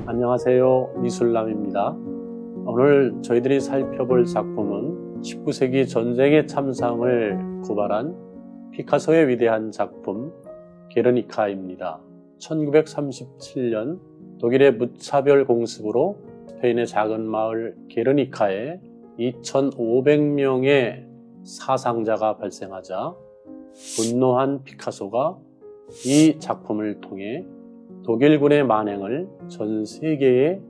안녕하세요. 미술남입니다. 오늘 저희들이 살펴볼 작품은 19세기 전쟁의 참상을 고발한 피카소의 위대한 작품 게르니카입니다. 1937년 독일의 무차별 공습으로 스페인의 작은 마을 게르니카에 2,500명의 사상자가 발생하자 분노한 피카소가 이 작품을 통해 독일군의 만행을 전 세계에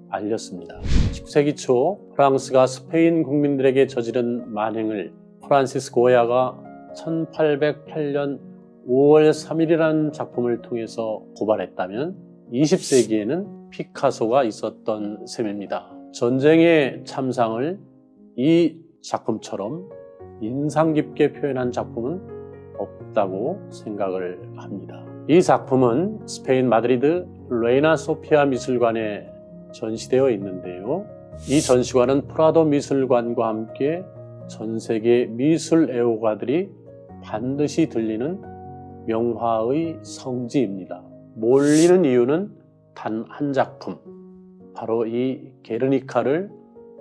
알렸습니다. 19세기 초 프랑스가 스페인 국민들에게 저지른 만행을 프란시스 고야가 1808년 5월 3일이라는 작품을 통해서 고발했다면 20세기에는 피카소가 있었던 셈입니다. 전쟁의 참상을 이 작품처럼 인상 깊게 표현한 작품은 없다고 생각을 합니다. 이 작품은 스페인 마드리드 레이나 소피아 미술관에 전시되어 있는데요. 이 전시관은 프라도 미술관과 함께 전 세계 미술 애호가들이 반드시 들리는 명화의 성지입니다. 몰리는 이유는 단 한 작품, 바로 이 게르니카를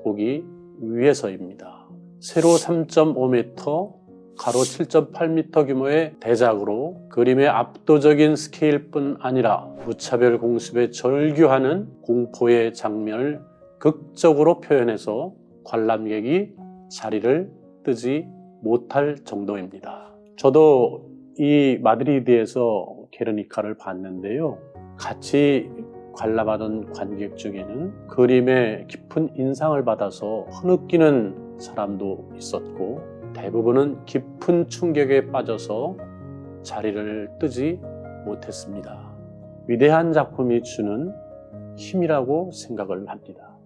보기 위해서입니다. 세로 3.5m, 가로 7.8m 규모의 대작으로 그림의 압도적인 스케일뿐 아니라 무차별 공습에 절규하는 공포의 장면을 극적으로 표현해서 관람객이 자리를 뜨지 못할 정도입니다. 저도 이 마드리드에서 게르니카를 봤는데요. 같이 관람하던 관객 중에는 그림에 깊은 인상을 받아서 흐느끼는 사람도 있었고, 대부분은 깊은 충격에 빠져서 자리를 뜨지 못했습니다. 위대한 작품이 주는 힘이라고 생각을 합니다.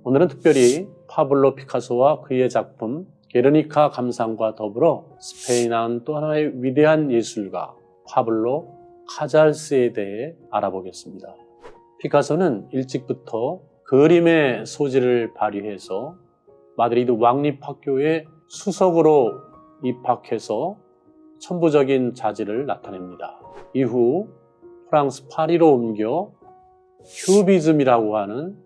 오늘은 특별히 파블로 피카소와 그의 작품 게르니카 감상과 더불어 스페인한 또 하나의 위대한 예술가 파블로 카잘스에 대해 알아보겠습니다. 피카소는 일찍부터 그림의 소질을 발휘해서 마드리드 왕립학교에 수석으로 입학해서 천부적인 자질을 나타냅니다. 이후 프랑스 파리로 옮겨 큐비즘이라고 하는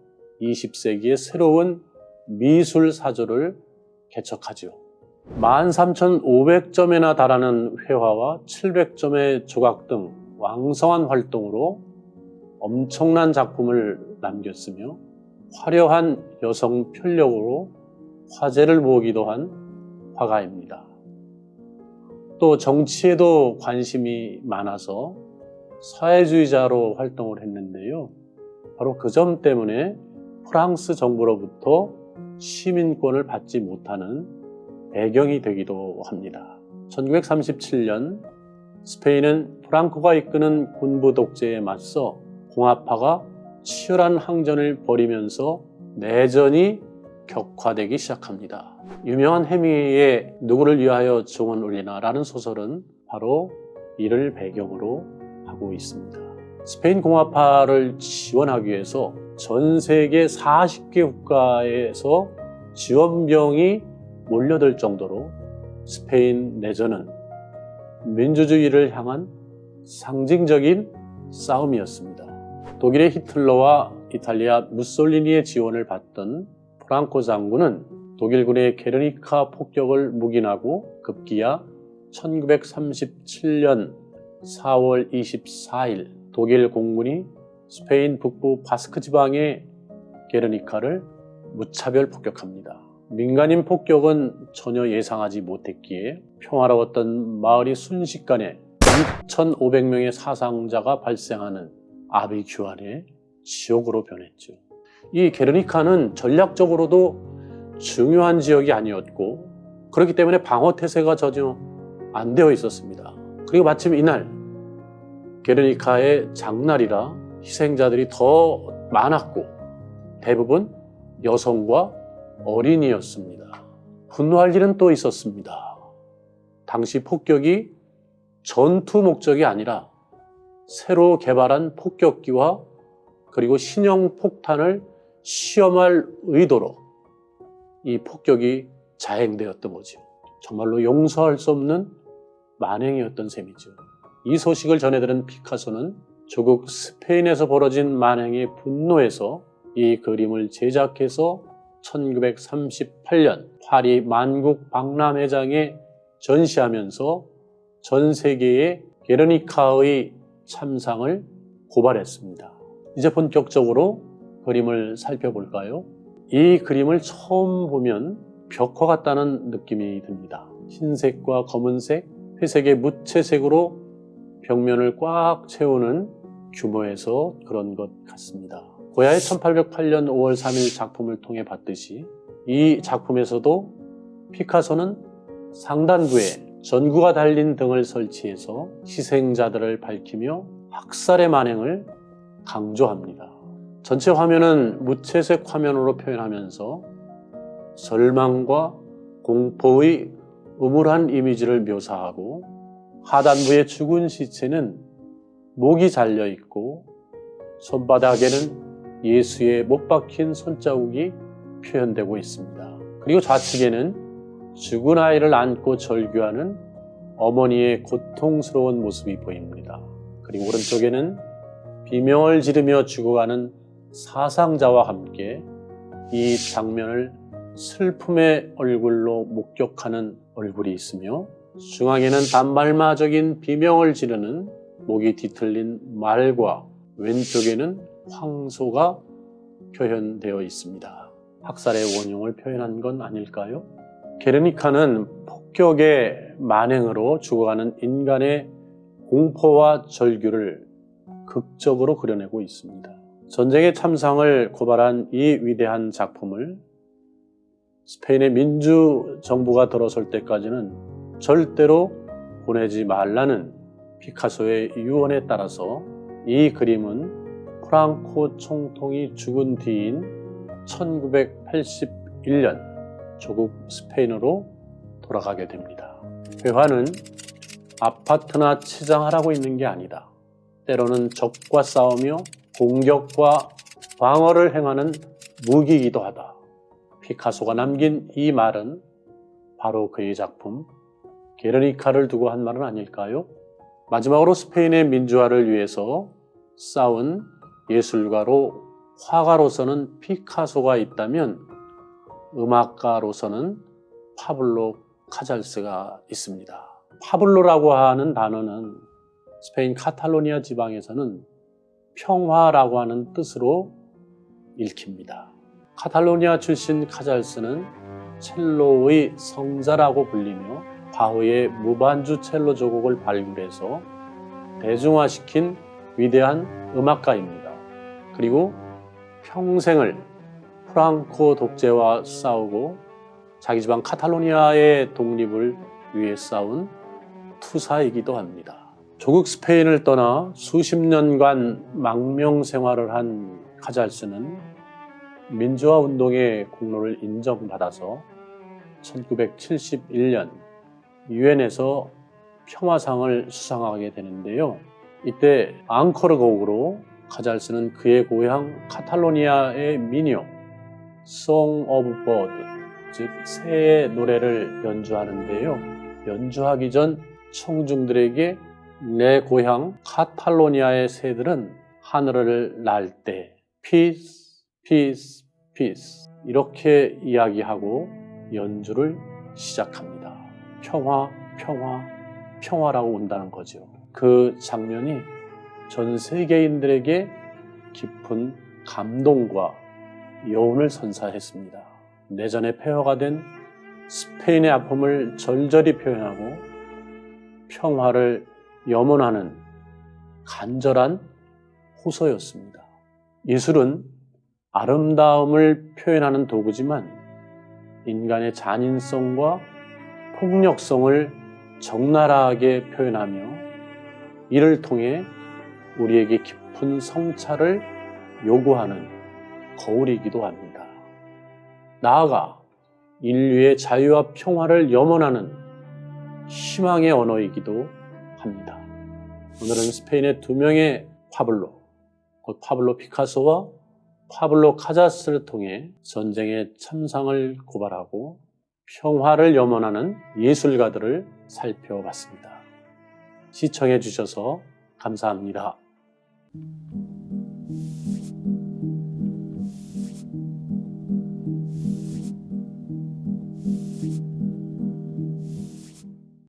20세기의 새로운 미술 사조를 개척하죠. 13,500점에나 달하는 회화와 700점의 조각 등 왕성한 활동으로 엄청난 작품을 남겼으며 화려한 여성 편력으로 화제를 모으기도 한 화가입니다. 또 정치에도 관심이 많아서 사회주의자로 활동을 했는데요. 바로 그 점 때문에 프랑스 정부로부터 시민권을 받지 못하는 배경이 되기도 합니다. 1937년 스페인은 프랑코가 이끄는 군부 독재에 맞서 공화파가 치열한 항전을 벌이면서 내전이 격화되기 시작합니다. 유명한 해미의 누구를 위하여 종은 울리나라는 소설은 바로 이를 배경으로 하고 있습니다. 스페인 공화파를 지원하기 위해서 전 세계 40개 국가에서 지원병이 몰려들 정도로 스페인 내전은 민주주의를 향한 상징적인 싸움이었습니다. 독일의 히틀러와 이탈리아 무솔리니의 지원을 받던 프랑코 장군은 독일군의 게르니카 폭격을 묵인하고 급기야 1937년 4월 24일 독일 공군이 스페인 북부 바스크 지방의 게르니카를 무차별 폭격합니다. 민간인 폭격은 전혀 예상하지 못했기에 평화로웠던 마을이 순식간에 2,500명의 사상자가 발생하는 아비규환의 지옥으로 변했죠. 이 게르니카는 전략적으로도 중요한 지역이 아니었고, 그렇기 때문에 방어태세가 전혀 안 되어 있었습니다. 그리고 마침 이날 게르니카의 장날이라 희생자들이 더 많았고 대부분 여성과 어린이였습니다. 분노할 일은 또 있었습니다. 당시 폭격이 전투 목적이 아니라 새로 개발한 폭격기와 그리고 신형 폭탄을 시험할 의도로 이 폭격이 자행되었던 거죠. 정말로 용서할 수 없는 만행이었던 셈이죠. 이 소식을 전해들은 피카소는 조국 스페인에서 벌어진 만행에 분노해서 이 그림을 제작해서 1938년 파리 만국 박람회장에 전시하면서 전 세계의 게르니카의 참상을 고발했습니다. 이제 본격적으로 그림을 살펴볼까요? 이 그림을 처음 보면 벽화 같다는 느낌이 듭니다. 흰색과 검은색, 회색의 무채색으로 벽면을 꽉 채우는 규모에서 그런 것 같습니다. 고야의 1808년 5월 3일 작품을 통해 봤듯이 이 작품에서도 피카소는 상단부에 전구가 달린 등을 설치해서 희생자들을 밝히며 학살의 만행을 강조합니다. 전체 화면은 무채색 화면으로 표현하면서 절망과 공포의 음울한 이미지를 묘사하고 하단부의 죽은 시체는 목이 잘려 있고 손바닥에는 예수의 못 박힌 손자국이 표현되고 있습니다. 그리고 좌측에는 죽은 아이를 안고 절규하는 어머니의 고통스러운 모습이 보입니다. 그리고 오른쪽에는 비명을 지르며 죽어가는 사상자와 함께 이 장면을 슬픔의 얼굴로 목격하는 얼굴이 있으며 중앙에는 단발마적인 비명을 지르는 목이 뒤틀린 말과 왼쪽에는 황소가 표현되어 있습니다. 학살의 원흉을 표현한 건 아닐까요? 게르니카는 폭격의 만행으로 죽어가는 인간의 공포와 절규를 극적으로 그려내고 있습니다. 전쟁의 참상을 고발한 이 위대한 작품을 스페인의 민주정부가 들어설 때까지는 절대로 보내지 말라는 피카소의 유언에 따라서 이 그림은 프랑코 총통이 죽은 뒤인 1981년 조국 스페인으로 돌아가게 됩니다. 회화는 아파트나 치장하라고 있는 게 아니다. 때로는 적과 싸우며 공격과 방어를 행하는 무기이기도 하다. 피카소가 남긴 이 말은 바로 그의 작품 게르니카를 두고 한 말은 아닐까요? 마지막으로 스페인의 민주화를 위해서 싸운 예술가로 화가로서는 피카소가 있다면 음악가로서는 파블로 카잘스가 있습니다. 파블로라고 하는 단어는 스페인 카탈로니아 지방에서는 평화라고 하는 뜻으로 읽힙니다. 카탈로니아 출신 카잘스는 첼로의 성자라고 불리며 바흐의 무반주 첼로 조곡을 발굴해서 대중화시킨 위대한 음악가입니다. 그리고 평생을 프랑코 독재와 싸우고 자기 지방 카탈로니아의 독립을 위해 싸운 투사이기도 합니다. 조국 스페인을 떠나 수십 년간 망명 생활을 한 카잘스는 민주화 운동의 공로를 인정받아서 1971년 유엔에서 평화상을 수상하게 되는데요. 이때 앙코르 곡으로 카잘스는 그의 고향 카탈로니아의 민요 Song of Bird, 즉 새의 노래를 연주하는데요. 연주하기 전 청중들에게 내 고향 카탈로니아의 새들은 하늘을 날 때 Peace, Peace, Peace 이렇게 이야기하고 연주를 시작합니다. 평화, 평화, 평화라고 온다는 거죠. 그 장면이 전 세계인들에게 깊은 감동과 여운을 선사했습니다. 내전의 폐허가 된 스페인의 아픔을 절절히 표현하고 평화를 염원하는 간절한 호소였습니다. 예술은 아름다움을 표현하는 도구지만 인간의 잔인성과 폭력성을 적나라하게 표현하며 이를 통해 우리에게 깊은 성찰을 요구하는 거울이기도 합니다. 나아가 인류의 자유와 평화를 염원하는 희망의 언어이기도 합니다. 오늘은 스페인의 두 명의 파블로, 곧 파블로 피카소와 파블로 카잘스를 통해 전쟁의 참상을 고발하고 평화를 염원하는 예술가들을 살펴봤습니다. 시청해 주셔서 감사합니다.